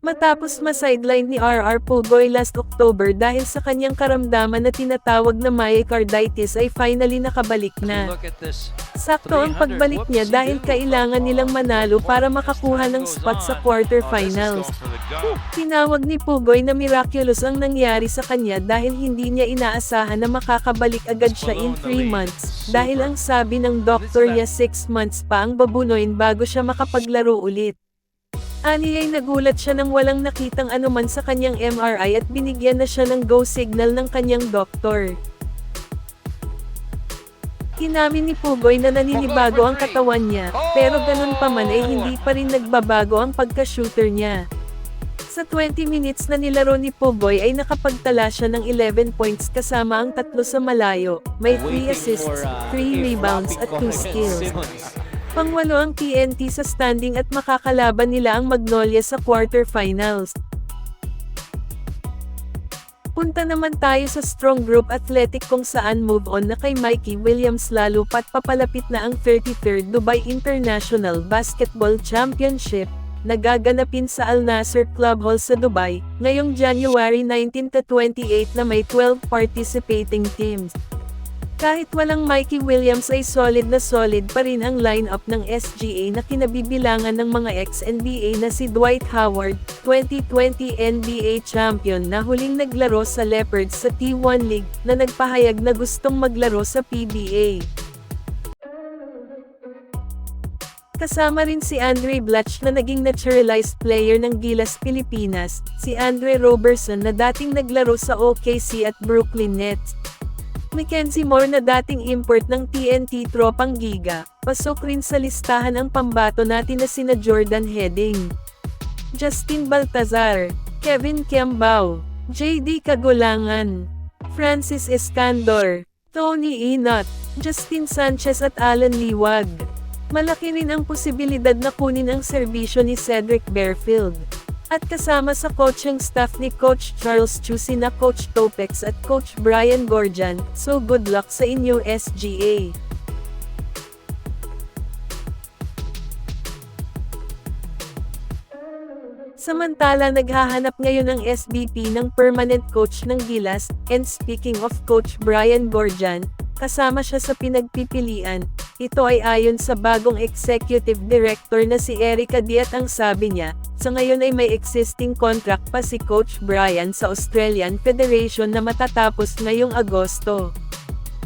Matapos ma-sideline ni RR Pugoy last October dahil sa kanyang karamdaman na tinatawag na myocarditis ay finally nakabalik na. Sakto ang pagbalik niya dahil kailangan nilang manalo para makakuha ng spot sa quarterfinals. Tinawag ni Pugoy na miraculous ang nangyari sa kanya dahil hindi niya inaasahan na makakabalik agad siya in 3 months, dahil ang sabi ng doktor niya 6 months pa ang babunoyin bago siya makapaglaro ulit. Aniyay nagulat siya nang walang nakitang anuman sa kanyang MRI at binigyan na siya ng go signal ng kanyang doktor. Inamin ni Pugoy na naninibago ang katawan niya, pero ganun pa man ay hindi pa rin nagbabago ang pagka-shooter niya. Sa 20 minutes na nilaro ni Pugoy ay nakapagtala siya ng 11 points kasama ang 3 sa malayo, may 3 assists, 3 rebounds at 2 steals. Pangwalo ang TNT sa standing at makakalaban nila ang Magnolia sa quarterfinals. Punta naman tayo sa Strong Group Athletic kung saan move on na kay Mikey Williams lalo pat papalapit na ang 33rd Dubai International Basketball Championship, na gaganapin sa Al Nasser Club Hall sa Dubai, ngayong January 19-28 na may 12 participating teams. Kahit walang Mikey Williams ay solid pa rin ang lineup ng SGA na kinabibilangan ng mga ex-NBA na si Dwight Howard, 2020 NBA champion na huling naglaro sa Leopards sa T1 League, na nagpahayag na gustong maglaro sa PBA. Kasama rin si Andre Blatch na naging naturalized player ng Gilas Pilipinas, si Andre Roberson na dating naglaro sa OKC at Brooklyn Nets, Mackenzie Moore na dating import ng TNT Tropang Giga, pasok rin sa listahan ang pambato natin na sina Jordan Heading, Justin Baltazar, Kevin Kiambao, JD Kagulangan, Francis Escandor, Tony Inot, Justin Sanchez at Alan Liwag. Malaki rin ang posibilidad na kunin ang serbisyo ni Cedric Bearfield. At kasama sa coaching staff ni Coach Charles Chu sina Coach Topex at Coach Brian Gorjan, so good luck sa inyo SGA. Samantala naghahanap ngayon ang SBP ng permanent coach ng Gilas, and speaking of Coach Brian Gorjan, kasama siya sa pinagpipilian. Ito ay ayon sa bagong executive director na si Erica Diat. Ang sabi niya, sa ngayon ay may existing contract pa si Coach Brian sa Australian Federation na matatapos ngayong Agosto.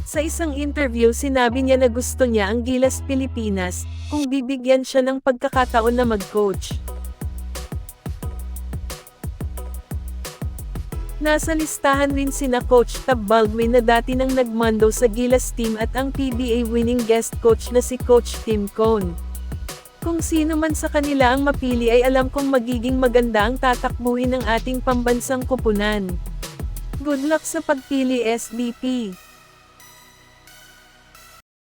Sa isang interview sinabi niya na gusto niya ang Gilas Pilipinas, kung bibigyan siya ng pagkakataon na mag-coach. Nasa listahan rin sina Coach Tab Baldwin na dati nang nagmando sa Gilas team at ang PBA winning guest coach na si Coach Tim Cone. Kung sino man sa kanila ang mapili ay alam kong magiging maganda ang tatakbuhin ng ating pambansang kupunan. Good luck sa pagpili SBP!